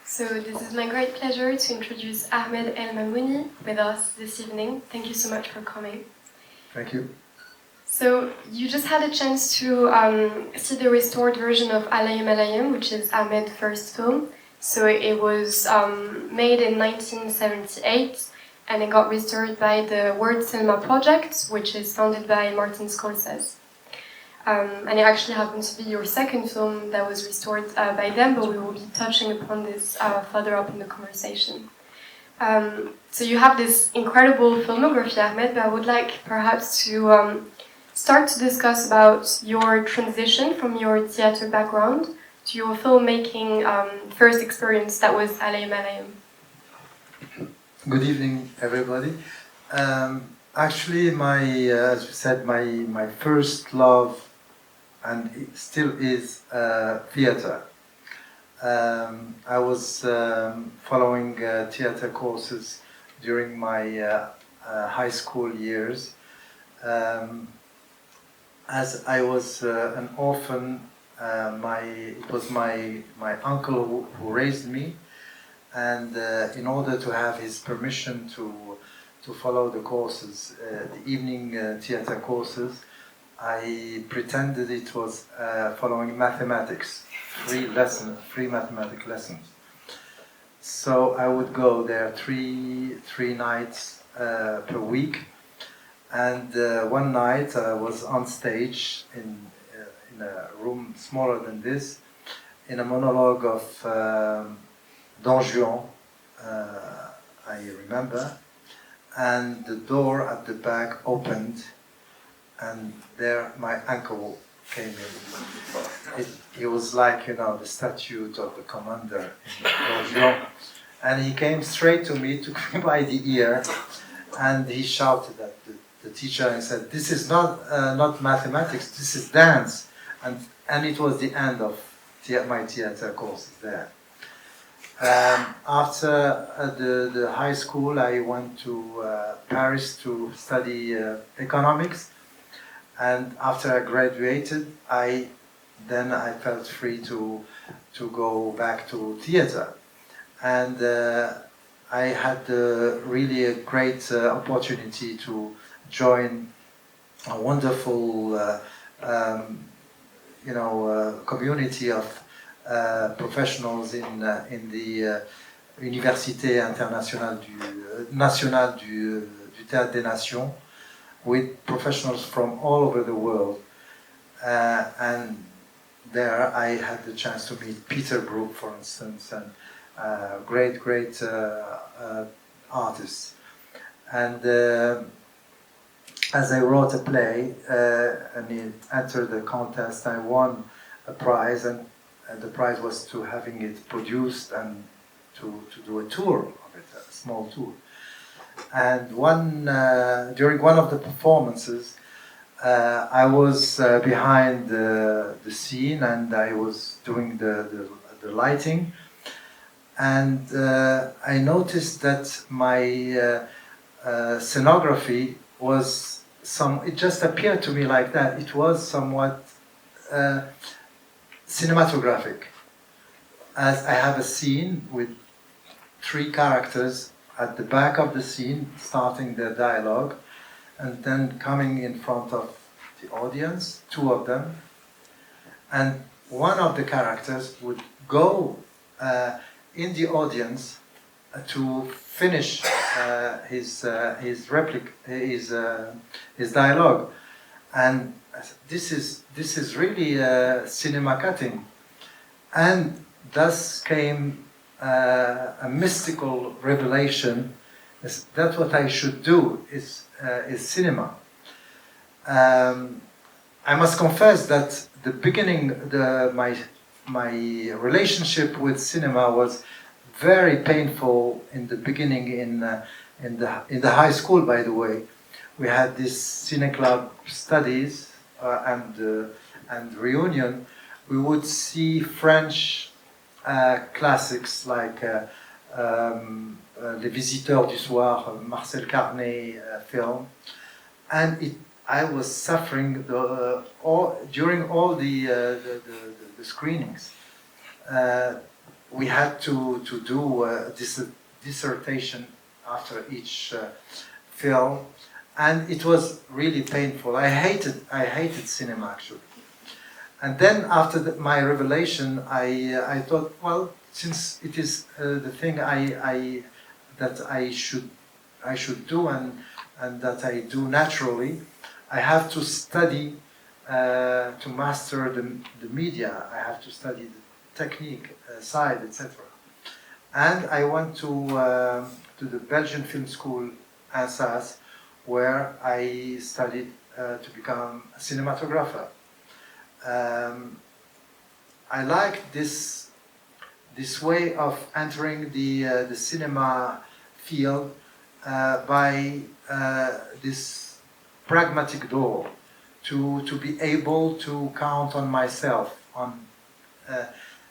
So this is my great pleasure to introduce Ahmed El Maanouni with us this evening. Thank you so much for coming. Thank you. So you just had a chance to see the restored version of Alayim Alayim, which is Ahmed's first film. So it was made in 1978 and it got restored by the World Cinema Project, which is founded by Martin Scorsese. And it actually happens to be your second film that was restored by them, but we will be touching upon this further up in the conversation. So you have this incredible filmography, Ahmed, but I would like perhaps to start to discuss about your transition from your theater background to your filmmaking first experience that was Alayim Alayim. Good evening, everybody. Actually, as you said, my first love, and it still is, theater. I was following theater courses during my high school years. As I was an orphan, it was my uncle who raised me, and in order to have his permission to follow the courses, the evening theater courses, I pretended it was following mathematics, free mathematics lessons. So I would go there three nights per week. And one night I was on stage in a room smaller than this, in a monologue of Don Juan, I remember, and the door at the back opened, and there my uncle came in. He was like, the statue of the commander in Don Juan, and he came straight to me, took me by the ear, and he shouted at the teacher and said, "This is not mathematics, this is dance." And it was the end of my theater courses there. After the high school, I went to Paris to study economics, and after I graduated, I felt free to go back to theater, and I had really a great opportunity to join a wonderful community of professionals in the Université Nationale du Théâtre des Nations, with professionals from all over the world. And there I had the chance to meet Peter Brook, for instance, and great artists. And as I wrote a play and it entered the contest, I won a prize, and the prize was to having it produced and to do a tour of it, a small tour. And during one of the performances, I was behind the scene, and I was doing the lighting, and I noticed that my scenography was it just appeared to me like that. It was somewhat cinematographic, as I have a scene with three characters at the back of the scene starting their dialogue, and then coming in front of the audience, two of them, and one of the characters would go in the audience to finish his dialogue, and this is really cinema cutting, and thus came a mystical revelation. That's what I should do. Is cinema. I must confess that the beginning, my relationship with cinema was very painful in the beginning. In the high school, by the way, we had this cine club studies and reunion. We would see French classics like Les Visiteurs du Soir, Marcel Carnet film, and I was suffering during all the screenings. we had to do a dissertation after each film, and it was really painful. I hated cinema actually. And then after my revelation, I thought, well, since it is the thing that I should do and that I do naturally, I have to study to master the media. I have to study the technique side, etc. And I went to the Belgian Film School, Alsace, where I studied to become a cinematographer. I like this way of entering the cinema field by this pragmatic door, to be able to count on myself.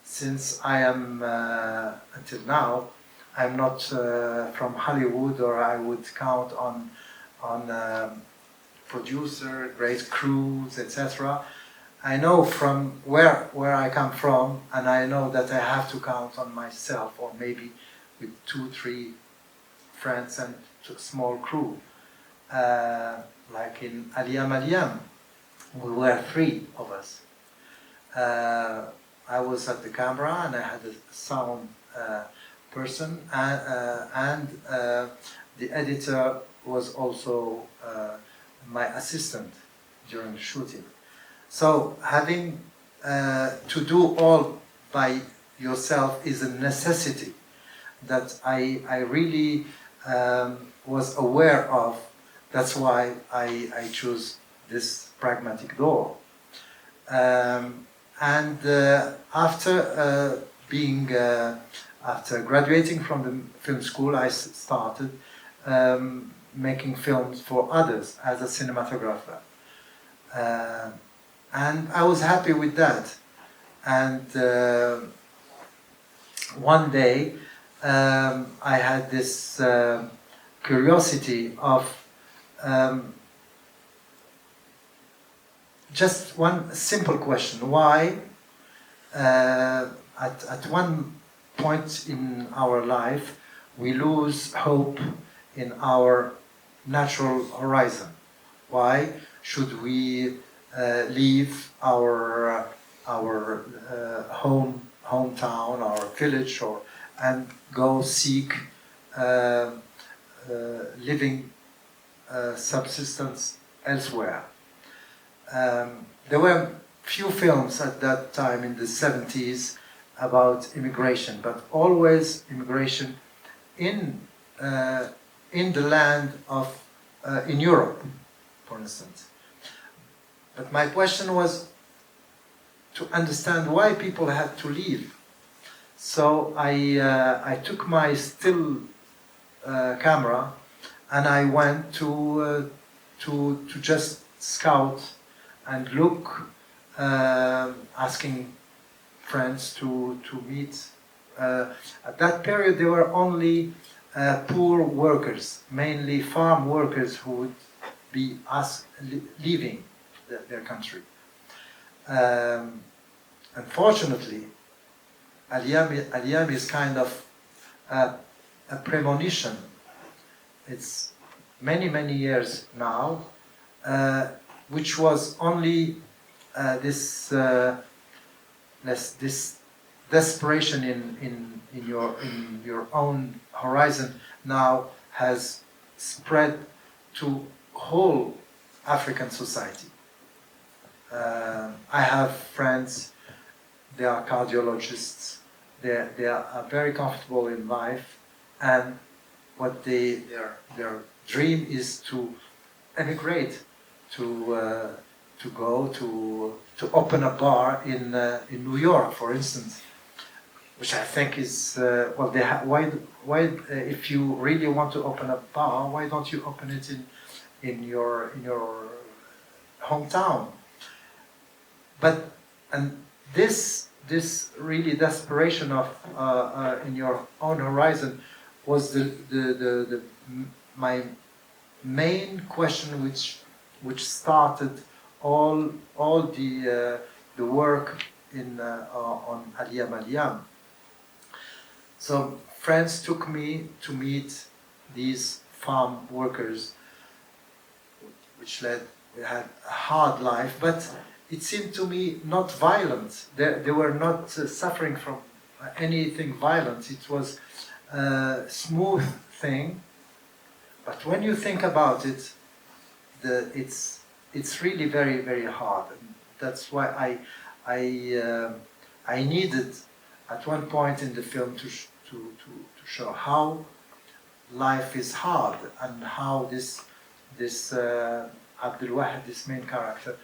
Since I am until now, I'm not from Hollywood, or I would count on producer, great crews, etc. I know from where I come from, and I know that I have to count on myself, or maybe with 2-3 friends and a small crew. Like in Aliyam Aliyam, we were 3 of us. I was at the camera, and I had a sound person, and the editor was also my assistant during the shooting. So having to do all by yourself is a necessity that I really was aware of. That's why I chose this pragmatic door. And after graduating from the film school, I started making films for others as a cinematographer. And I was happy with that. And one day I had this curiosity of just one simple question: why at one point in our life we lose hope in our natural horizon? Why should we leave our hometown, our village, and go seek living subsistence elsewhere? There were few films at that time in the 70s about immigration, but always immigration in the land of in Europe, for instance. But my question was to understand why people had to leave. So I took my still camera, and I went to just scout and look, asking friends to meet. At that period, there were only poor workers, mainly farm workers, who would be leaving their country. Unfortunately, Aliyam is kind of a premonition. It's many years now, which was only this desperation in your own horizon now has spread to whole African society. I have friends, they are cardiologists, they are very comfortable in life, and what their dream is to emigrate, to go to open a bar in New York, for instance, which I think is well. Why if you really want to open a bar, why don't you open it in your hometown? But this really desperation of in your own horizon was my main question, which started all the work on Aliyam Aliyam. So friends took me to meet these farm workers, which had a hard life, but it seemed to me not violent. They were not suffering from anything violent. It was a smooth thing. But when you think about it, it's really very, very hard. And that's why I needed at one point in the film to show how life is hard and how this Abdul Wahid, this main character,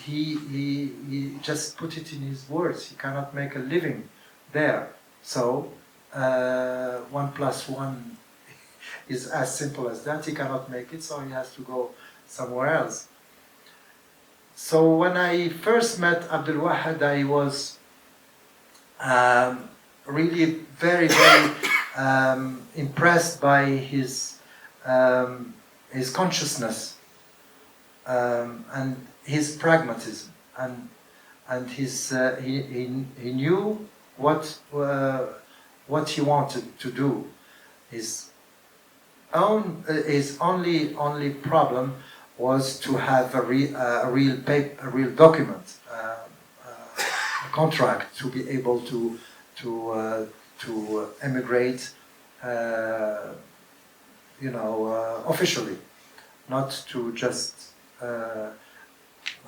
he just put it in his words. He cannot make a living there. So 1 + 1 is as simple as that. He cannot make it, so he has to go somewhere else. So when I first met Abdul Wahid, I was really very, very impressed by his consciousness and his pragmatism, and his he knew what he wanted to do. His only problem was to have a real document, a contract, to be able to emigrate, officially, not to just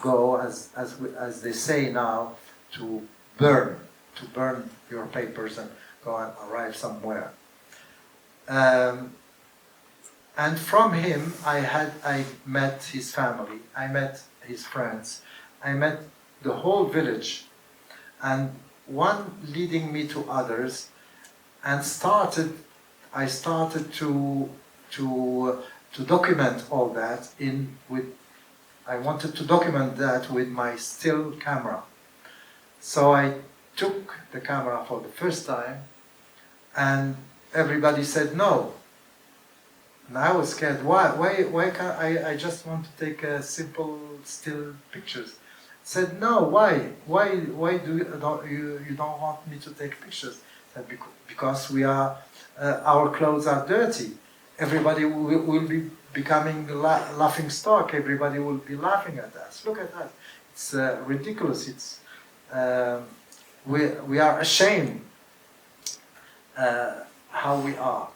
go as they say now, to burn your papers and go and arrive somewhere. And from him, I met his family, I met his friends, I met the whole village, and one leading me to others, and I started to document all that I wanted to document that with my still camera. So I took the camera for the first time, and everybody said no. And I was scared. Why can't I just want to take simple still pictures? Said no. Why do you don't want me to take pictures? Said because we are our clothes are dirty. Everybody will be becoming laughing stock. Everybody will be laughing at us. Look at that. It's ridiculous. It's we are ashamed how we are.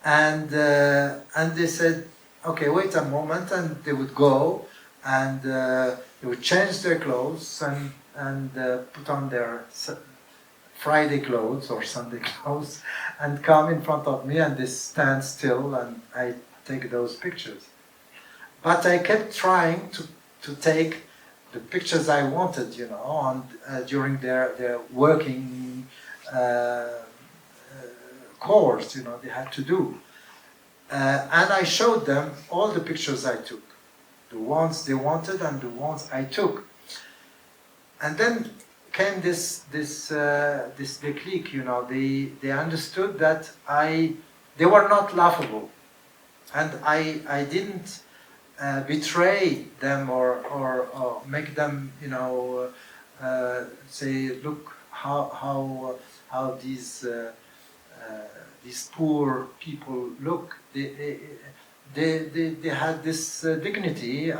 And they said, okay, wait a moment, and they would go and they would change their clothes and put on their Friday clothes or Sunday clothes and come in front of me, and they stand still, and I take those pictures. But I kept trying to take the pictures I wanted, during their working course, they had to do. And I showed them all the pictures I took, the ones they wanted and the ones I took. And then came this déclic, they understood that they were not laughable, and I didn't betray them or make them, say, look how these poor people look. They had this dignity,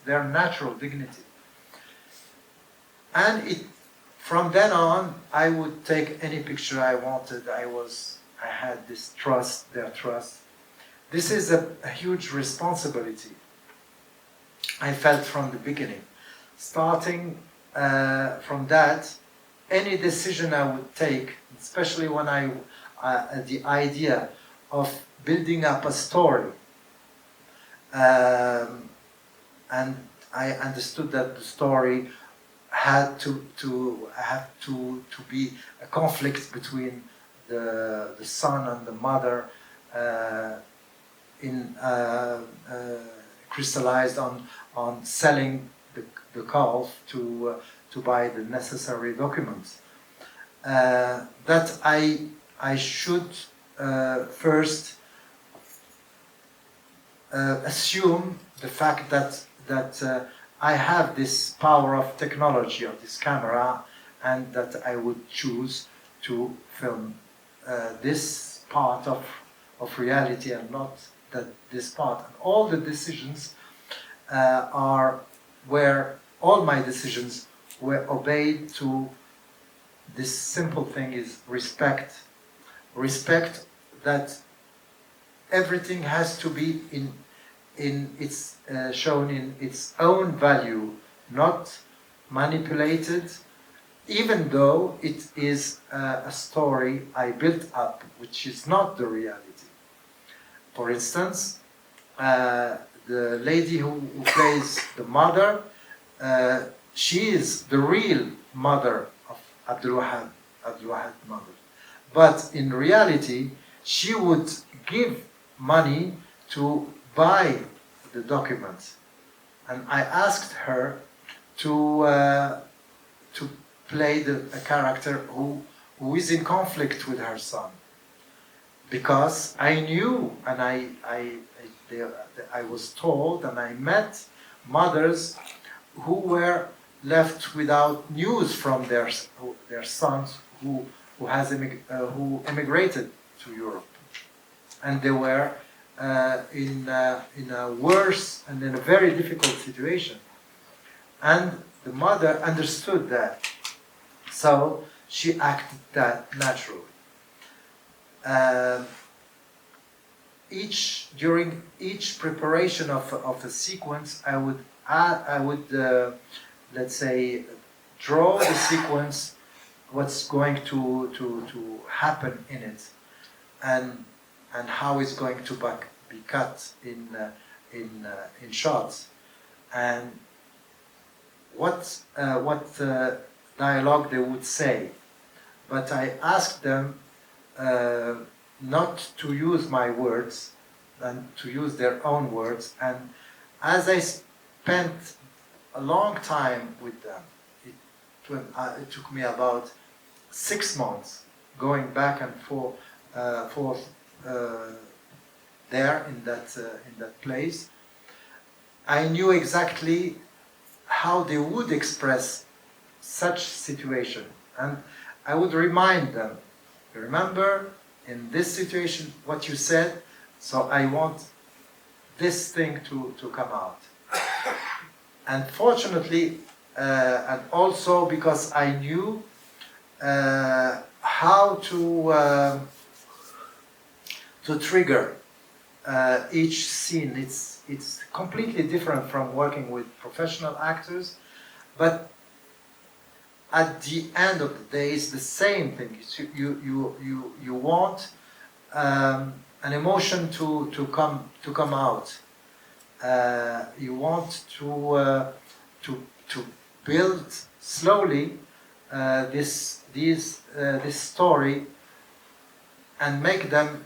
their natural dignity. And from then on, I would take any picture I wanted. I had this trust, their trust. This is a huge responsibility I felt from the beginning. Starting from that, any decision I would take, especially when the idea of building up a story, and I understood that the story had to be a conflict between the son and the mother, crystallized on selling the calf to buy the necessary documents. That I should first assume the fact that I have this power of technology, of this camera, and that I would choose to film this part of reality and not this part. And all the decisions all my decisions were obeyed to this simple thing is respect. Respect that everything has to be shown in its own value, not manipulated, even though it is a story I built up, which is not the reality. For instance, the lady who plays the mother, she is the real mother of Abdul Wahab's mother. But in reality, she would give money to buy the documents. And I asked her to play a character who is in conflict with her son. Because I knew, and I was told, and I met mothers who were left without news from their sons who emigrated to Europe, and they were in a worse and in a very difficult situation. And the mother understood that, so she acted that naturally. During each preparation of a sequence, I would let's say draw the sequence, what's going to happen in it, and how it's going to be cut in shots, and what dialogue they would say. But I asked them not to use my words and to use their own words. And as I spent a long time with them, it took me about 6 months going back and forth there in that place. I knew exactly how they would express such situation, and I would remind them, remember in this situation what you said, so I want this thing to come out. And fortunately, and also because I knew how to trigger each scene. It's completely different from working with professional actors, but at the end of the day, it's the same thing. You want an emotion to come out. You want to build slowly this story and make them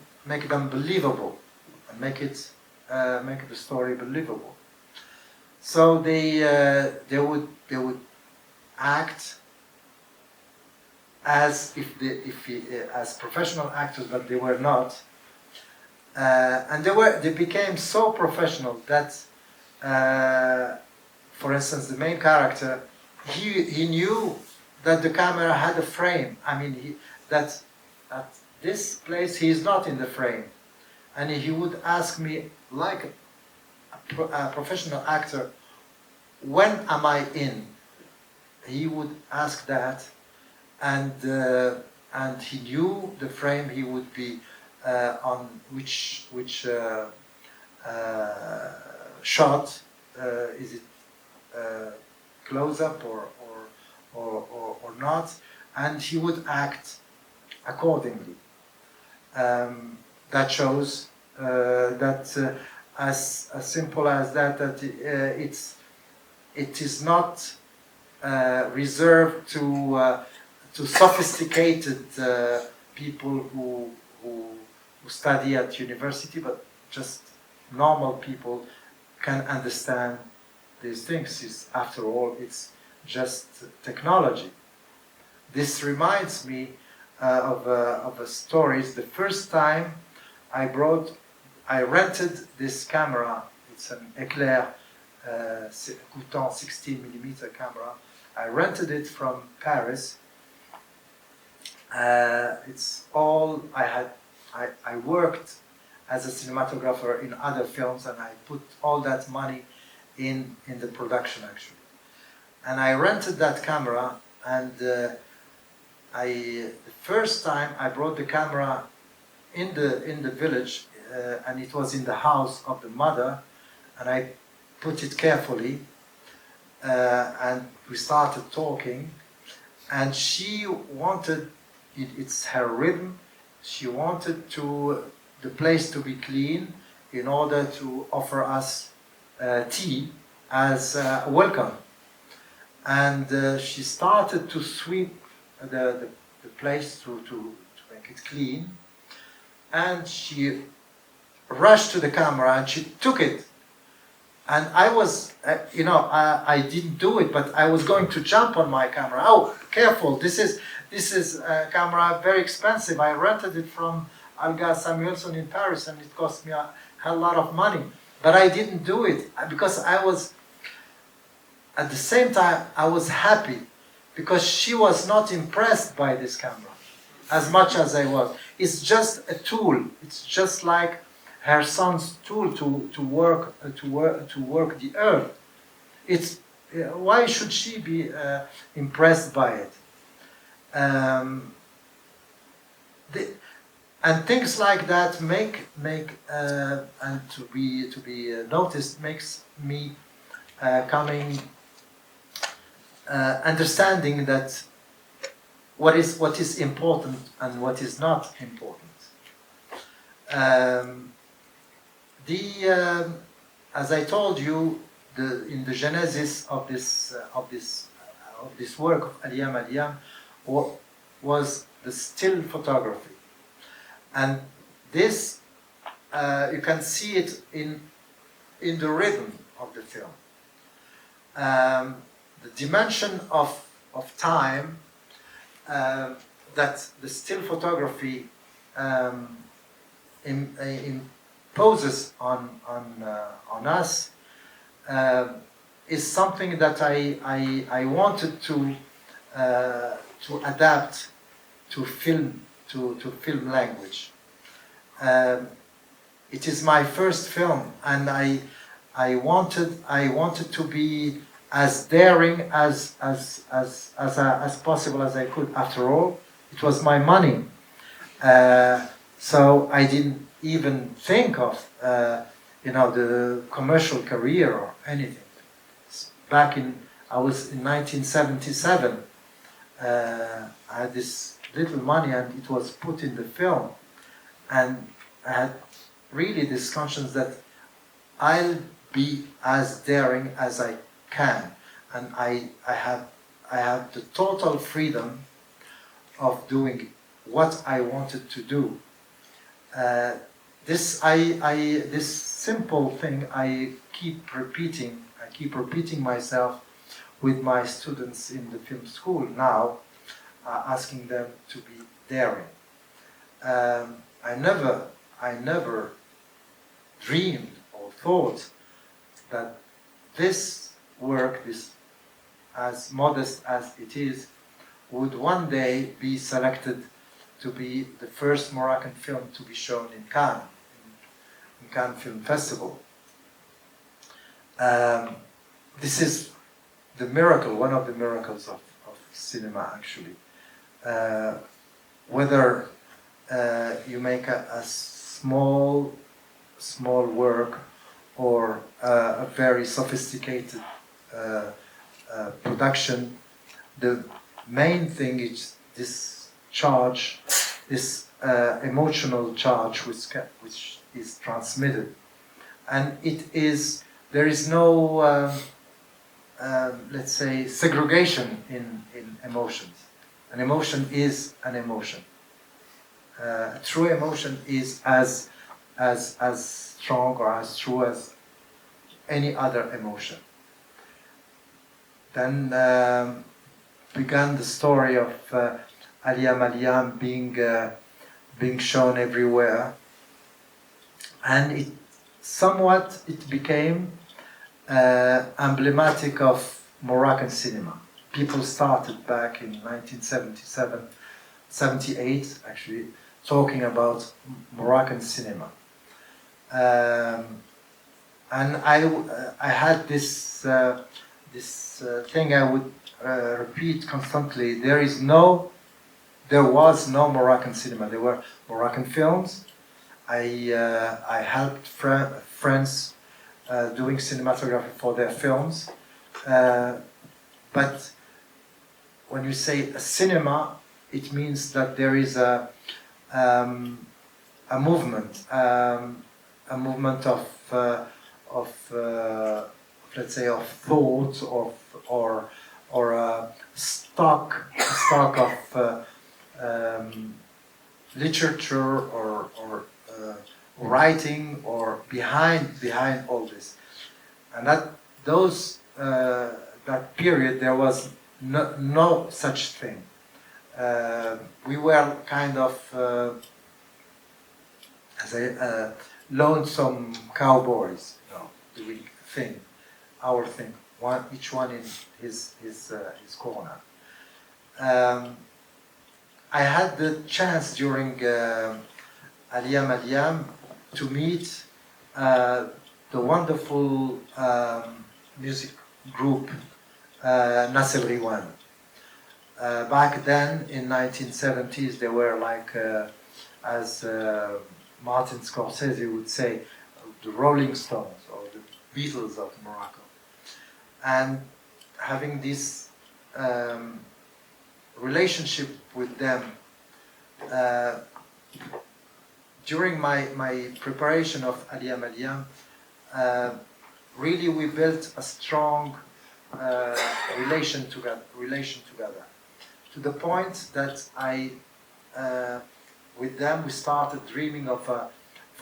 believable, and make the story believable. So they would act as as professional actors, but they were not, and they became so professional that, for instance, the main character, he knew that the camera had a frame. I mean, that at this place he is not in the frame, and he would ask me like a professional actor, when am I in? He would ask that. And he knew the frame he would be on, which shot, is it close up or not, and he would act accordingly. That shows that as simple as that it is not reserved to sophisticated people who study at university, but just normal people can understand these things. Rented all, it's just technology. This reminds me of a story. It's the first time I rented this camera. It's an Eclair Coutan 16mm camera. I rented it from Paris. It's all I had. I worked as a cinematographer in other films, and I put all that money in the production actually. And I rented that camera, and the first time I brought the camera in the village, and it was in the house of the mother, and I put it carefully, and we started talking, and she wanted, it's her rhythm, she wanted the place to be clean in order to offer us tea as a welcome. And she started to sweep the place to make it clean, and she rushed to the camera and she took it. And I was, I didn't do it, but I was going to jump on my camera. Oh, careful! This is a camera very expensive. I rented it from Alga Samuelson in Paris, and it cost me a lot of money. But I didn't do it because I was, at the same time, I was happy because she was not impressed by this camera as much as I was. It's just a tool. It's just like her son's tool to work the earth. It's why should she be impressed by it? And things like that make and to be noticed makes me understanding that what is important and what is not important. As I told you, in the genesis of this work of Aliyam Aliyam was the still photography, and this you can see it in the rhythm of the film. The dimension of time that the still photography imposes on us is something that I wanted to adapt to film language. It is my first film, and I wanted to be as daring as possible as I could. After all, it was my money, so I didn't even think of the commercial career or anything. I was in 1977. I had this little money, and it was put in the film, and I had really this conscience that I'll be as daring as I can, and I have the total freedom of doing what I wanted to do. This simple thing I keep repeating myself with my students in the film school now, asking them to be daring. I never dreamed or thought that this work, this as modest as it is, would one day be selected to be the first Moroccan film to be shown in Cannes Film Festival. This is the miracle, one of the miracles of cinema, actually. Whether you make a small work or a very sophisticated production, the main thing is this charge, this emotional charge which is transmitted, and there is no let's say segregation in emotions. An emotion is an emotion. True emotion is as strong or as true as any other emotion. Then began the story of Aliyam Aliyam being shown everywhere, and it became emblematic of Moroccan cinema. People started back in 1977 78 actually, talking about Moroccan cinema. And I had this thing I would repeat constantly. There was no Moroccan cinema. There were Moroccan films. I helped friends doing cinematography for their films. But when you say a cinema, it means that there is a movement of let's say of thought or a stock of literature or writing or behind all this, and that period there was no such thing. We were kind of as a lonesome cowboys, doing our thing, each one in his corner. I had the chance during Aliyam to meet the wonderful music group Nas El Riwan. Back then, in 1970s, they were like, as Martin Scorsese would say, the Rolling Stones or the Beatles of Morocco. And having this relationship with them, during my preparation of Aliyam, really we built a strong relation together, to the point that with them we started dreaming of a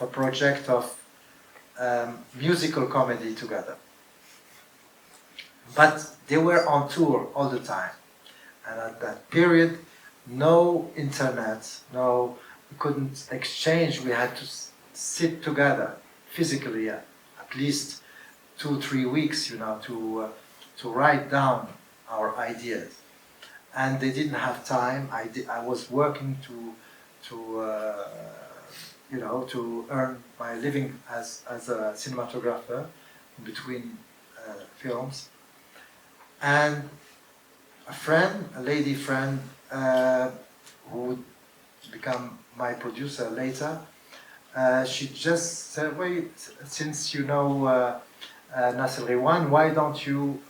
project of musical comedy together. But they were on tour all the time, and at that period, no internet, we couldn't exchange. We had to sit together physically, at least 2-3 weeks, to write down our ideas. And they didn't have time. I was working to earn my living as a cinematographer in between films. And a lady friend, who would become my producer later, she just said, "Wait, since you know Nas El Riwan, why don't you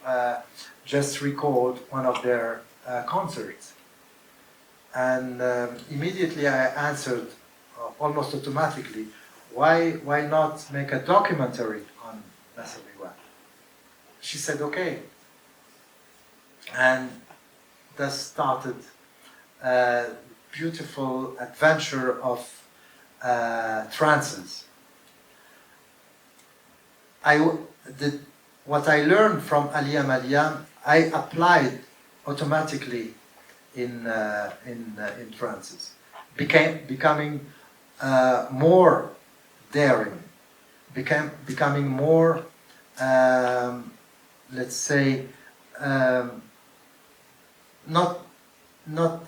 just record one of their concerts?" And immediately I answered, almost automatically, why not make a documentary on Nas El Riwan? She said, "Okay." And thus started a beautiful adventure of trances. What I learned from Aliyam, I applied automatically in trances, becoming more daring, becoming more, let's say, not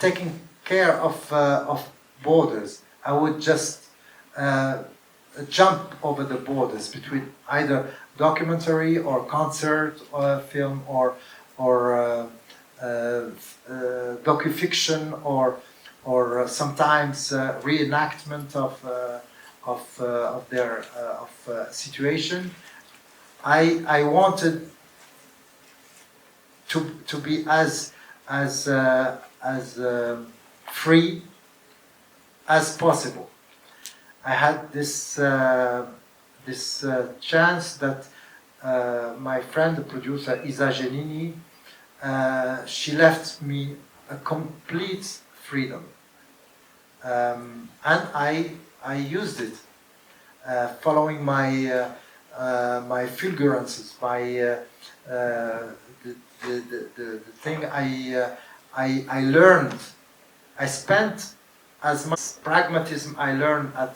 taking care of borders. I would just jump over the borders between either documentary or concert or film or docufiction or sometimes reenactment of their situation. I wanted to be as free as possible. I had this chance that my friend, the producer Isa Genini, she left me a complete freedom, and I used it, following my fulgurances, the thing I learned. I spent as much pragmatism I learned at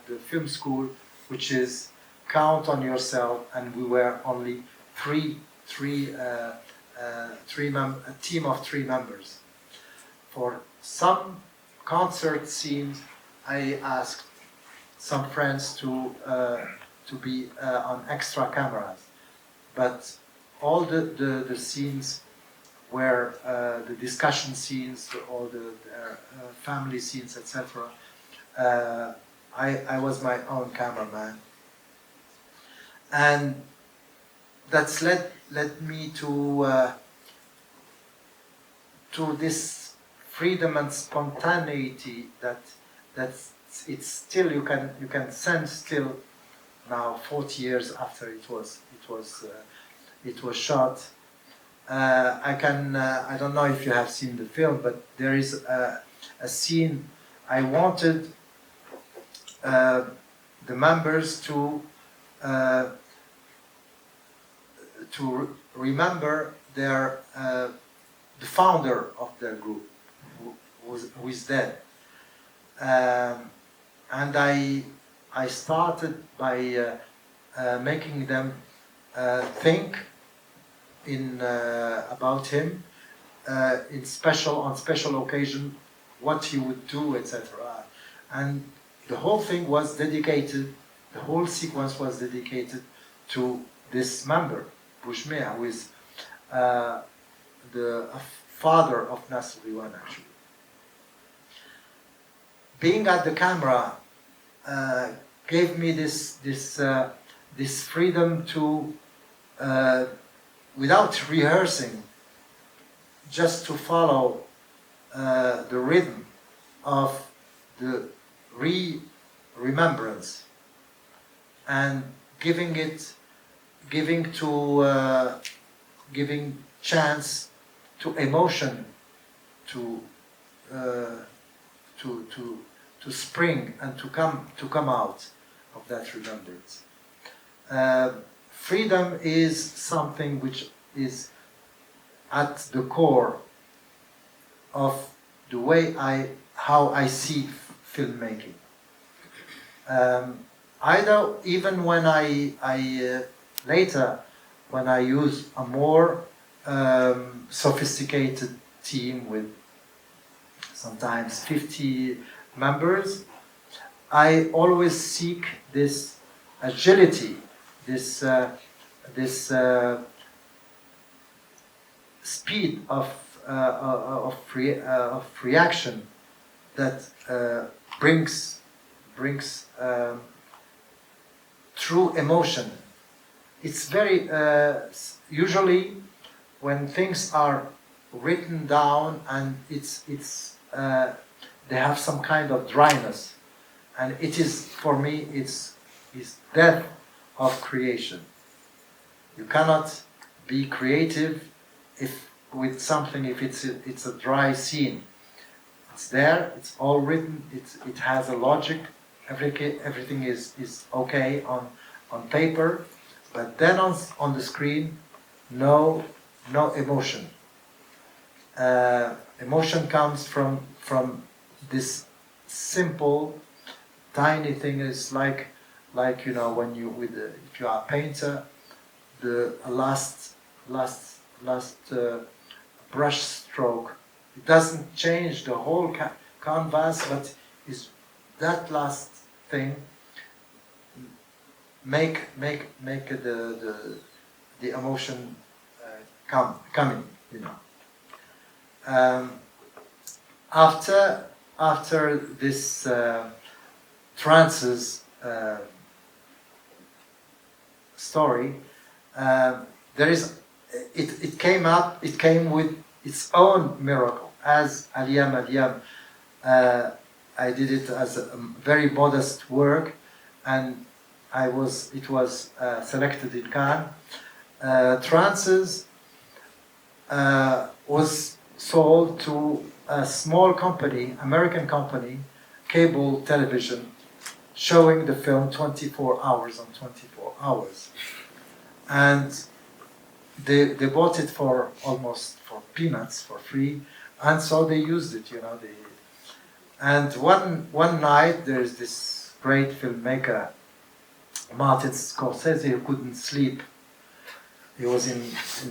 the film school, which is count on yourself, and we were only a team of 3 members. For some concert scenes, I asked some friends to be on extra cameras. But all the scenes where the discussion scenes, all the family scenes, etc., I was my own cameraman. And that's led me to this freedom and spontaneity that's still you can sense still now 40 years after it was shot. I don't know if you have seen the film, but there is a scene I wanted the members to remember their the founder of their group who is dead, and I started by making them think about him on special occasion, what he would do, etc. And the whole thing was dedicated. The whole sequence was dedicated to this member, Bouchmea, who is the father of Nasr Diwan, actually. Being at the camera gave me this freedom to, without rehearsing, just to follow the rhythm of the remembrance and giving chance to emotion to spring and to come out of that remembrance. Freedom is something which is at the core of the way how I see filmmaking. Even when I later, when I use a more sophisticated team with sometimes 50 members, I always seek this agility, this speed of reaction that brings true emotion. It's very usually when things are written down and they have some kind of dryness, and it is, for me, it's death of creation. You cannot be creative with something if it's a dry scene. It's there, it's all written, it has a logic, everything is okay on paper, but then on the screen, no emotion. Emotion comes from this simple, tiny thing. Is like when if you are a painter, the last brush stroke. It doesn't change the whole canvas, but is that last thing make the emotion coming. After this trances story, there is it came with its own miracle. As Aliyam, I did it as a very modest work, and it was selected in Cannes. Trances was sold to a small company, American company, cable television, showing the film 24 hours on 24 hours. And they bought it for peanuts, for free, and so they used it, And one night, there's this great filmmaker, Martin Scorsese, who couldn't sleep. He was in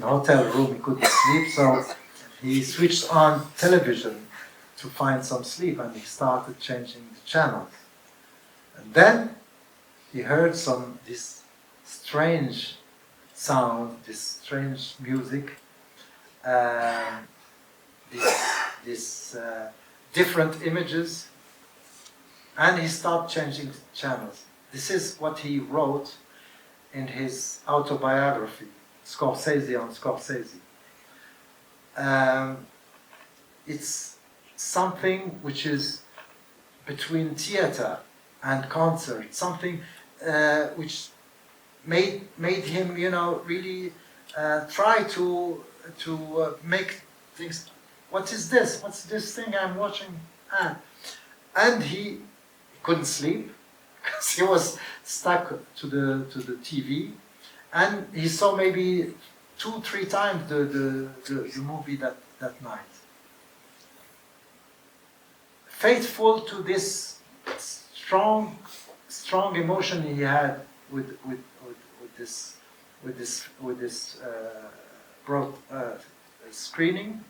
a hotel room, he couldn't sleep, so he switched on television to find some sleep, and he started changing the channels. And then he heard this strange sound, this strange music, this different images, and he started changing channels. This is what he wrote in his autobiography, Scorsese on Scorsese. It's something which is between theater and concert, something which made him, really try to make things. What is this? What's this thing I'm watching? And he couldn't sleep because he was stuck to the TV, and he saw maybe 2-3 times the movie that night. Faithful to this strong emotion he had with this broad screening.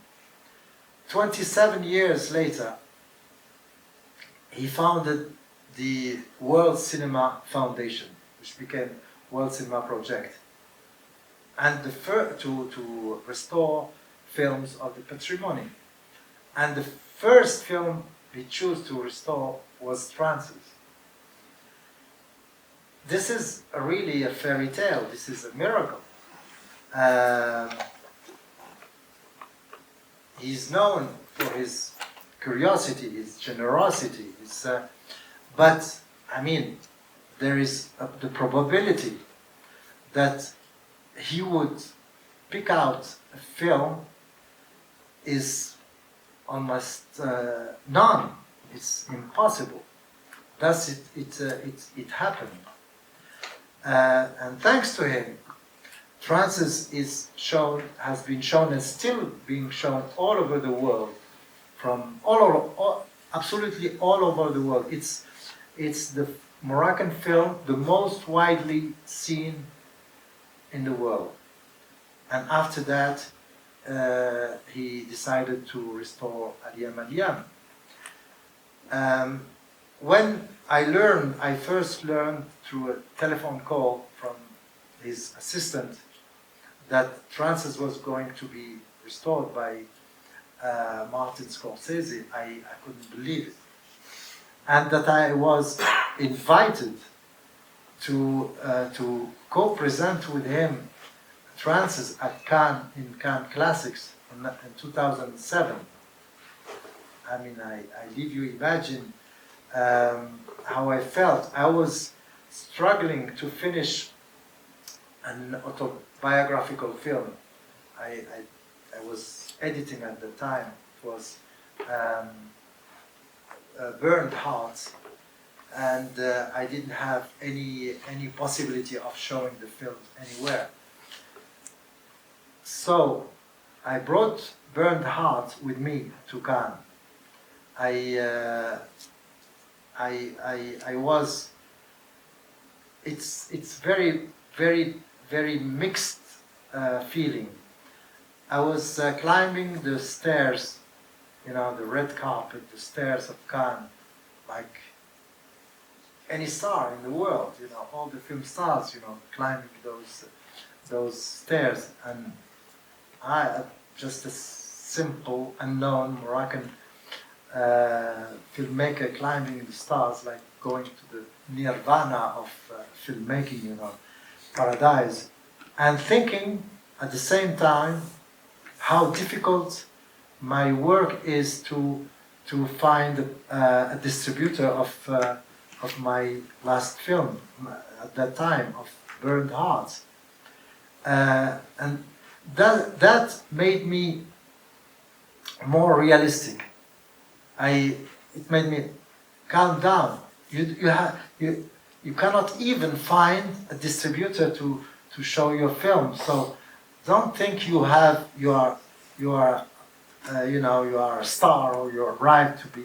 27 years later, he founded the World Cinema Foundation, which became World Cinema Project, and to restore films of the patrimony. And the first film he chose to restore was Trances. This is really a fairy tale. This is a miracle. He's known for his curiosity, his generosity, but I mean, there is the probability that he would pick out a film is almost none. It's impossible. Thus, it happened, and thanks to him, Trances has been shown and still being shown all over the world, from absolutely all over the world. It's the Moroccan film the most widely seen in the world. And after that, he decided to restore Aliyam Aliyam. When I first learned through a telephone call from his assistant that Trances was going to be restored by Martin Scorsese, I couldn't believe it. And that I was invited to co-present with him Trances at Cannes, in Cannes Classics in 2007. I mean, I leave you imagine how I felt. I was struggling to finish an autobiographical film. I was editing at the time. It was Burned Hearts, and I didn't have any possibility of showing the film anywhere. So I brought Burned Hearts with me to Cannes. It's very, very, very mixed feeling. I was climbing the stairs, the red carpet, the stairs of Cannes, like any star in the world, all the film stars, climbing those stairs, and I, just a simple, unknown Moroccan filmmaker climbing the stars, like going to the nirvana of filmmaking, paradise, and thinking at the same time how difficult my work is to find a distributor of my last film at that time, of Burned Hearts, and that made me more realistic. It made me calm down. You cannot even find a distributor to show your film. So don't think you are a star, or you arrived to be.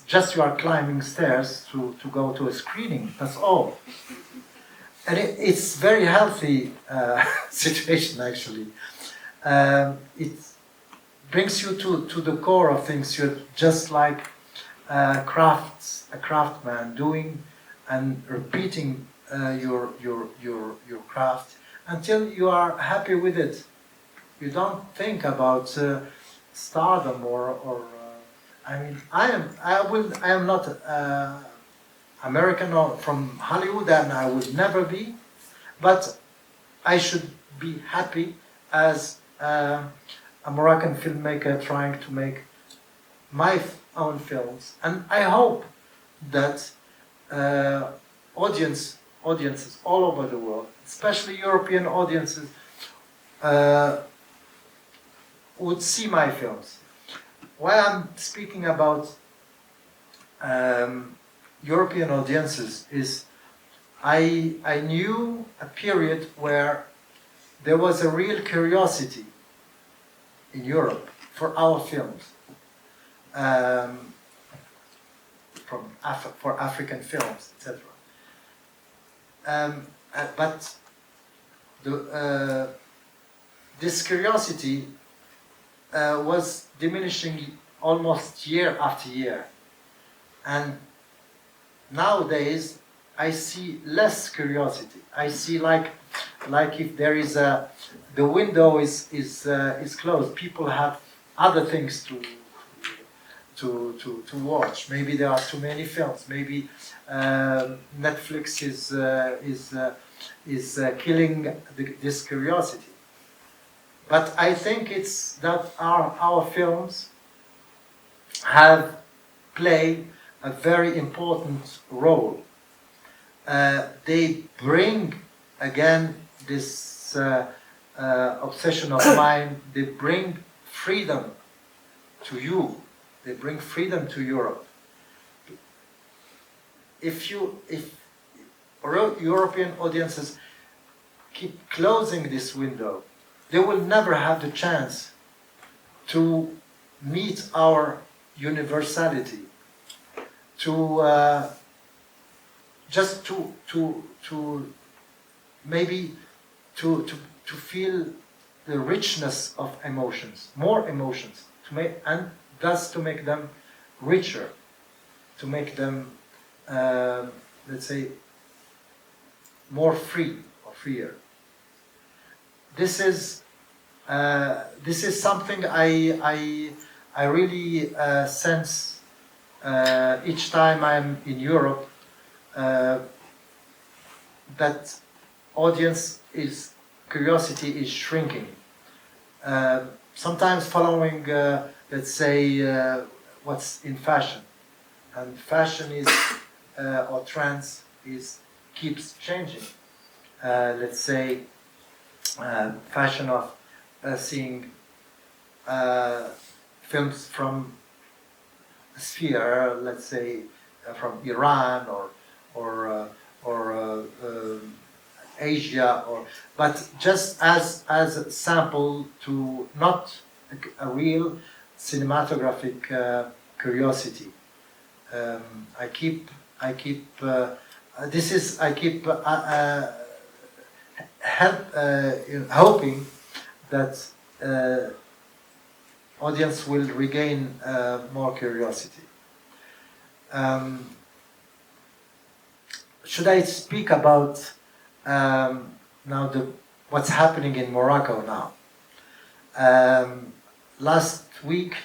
Just you are climbing stairs to go to a screening. That's all. And it's very healthy situation, actually. brings you to the core of things. You're just like a craftsman doing and repeating your craft until you are happy with it. You don't think about stardom or I mean, I am not American or from Hollywood, and I will never be. But I should be happy as a Moroccan filmmaker trying to make my own films, and I hope that audiences all over the world, especially European audiences, would see my films. While I'm speaking about European audiences, is I knew a period where there was a real curiosity in Europe for our films, for African films, etc. But this curiosity was diminishing almost year after year, and nowadays I see less curiosity. I see like if there is the window is closed. People have other things to watch. Maybe there are too many films. Maybe Netflix is killing this curiosity. But I think it's that our films have played a very important role. They bring again this obsession of mine. They bring freedom to you. They bring freedom to Europe. If European audiences keep closing this window, they will never have the chance to meet our universality, to just to maybe to feel the richness of emotions, more emotions, and thus to make them richer, to make them let's say more free or freer. This is something I really sense each time I'm in Europe, that curiosity is shrinking. Sometimes following, let's say, what's in fashion, and fashion is or trends keeps changing. Let's say. Fashion of seeing films from a sphere, let's say from Iran or Asia, but just as a sample to not a real cinematographic curiosity. I keep hoping that audience will regain more curiosity. Should I speak about now what's happening in Morocco now? Last week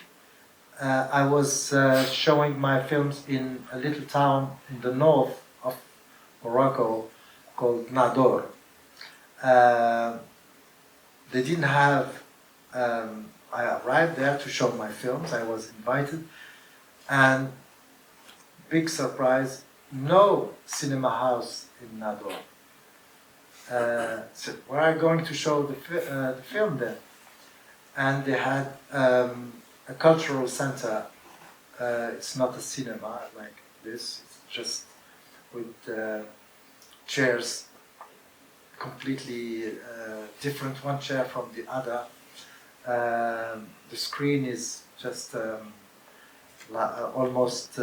I was showing my films in a little town in the north of Morocco called Nador. They didn't have, I arrived there to show my films, I was invited, and big surprise, no cinema house in Nador. So we are going to show the film there. And they had a cultural center. It's not a cinema like this, it's just with chairs completely different, one chair from the other. The screen is just almost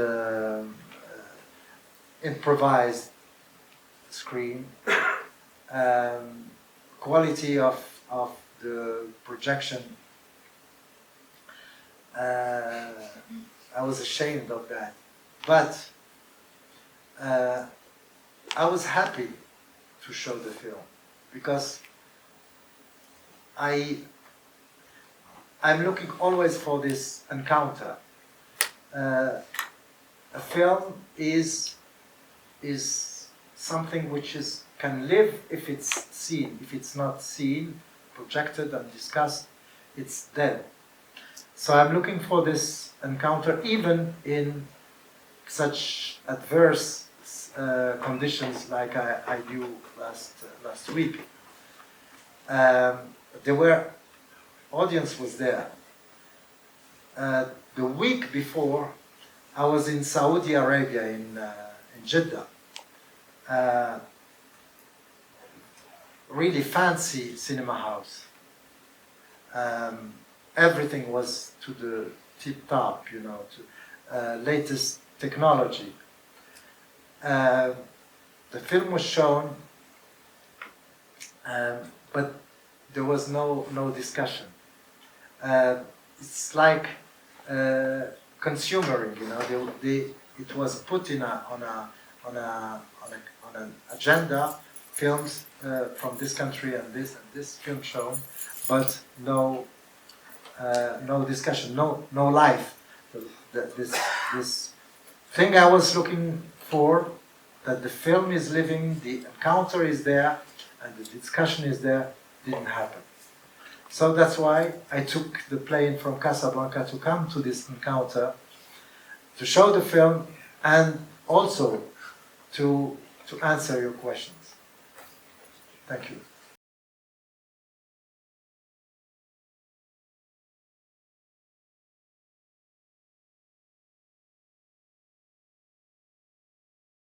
improvised screen. Quality of the projection I was ashamed of that. But I was happy to show the film because I'm looking always for this encounter. A film is something which can live if it's seen. If it's not seen, projected and discussed, it's dead. So I'm looking for this encounter even in such adverse conditions like I do last week. Audience was there. The week before, I was in Saudi Arabia in Jeddah. Really fancy cinema house. Everything was to the tip top, you know, to latest technology. The film was shown, but there was no discussion. It's like consumering, you know. It was put on an agenda, films from this country and this film shown, but no discussion, no life. This thing I was looking for, that the film is living, the encounter is there, and the discussion is there, didn't happen. So that's why I took the plane from Casablanca to come to this encounter, to show the film, and also to answer your questions. Thank you.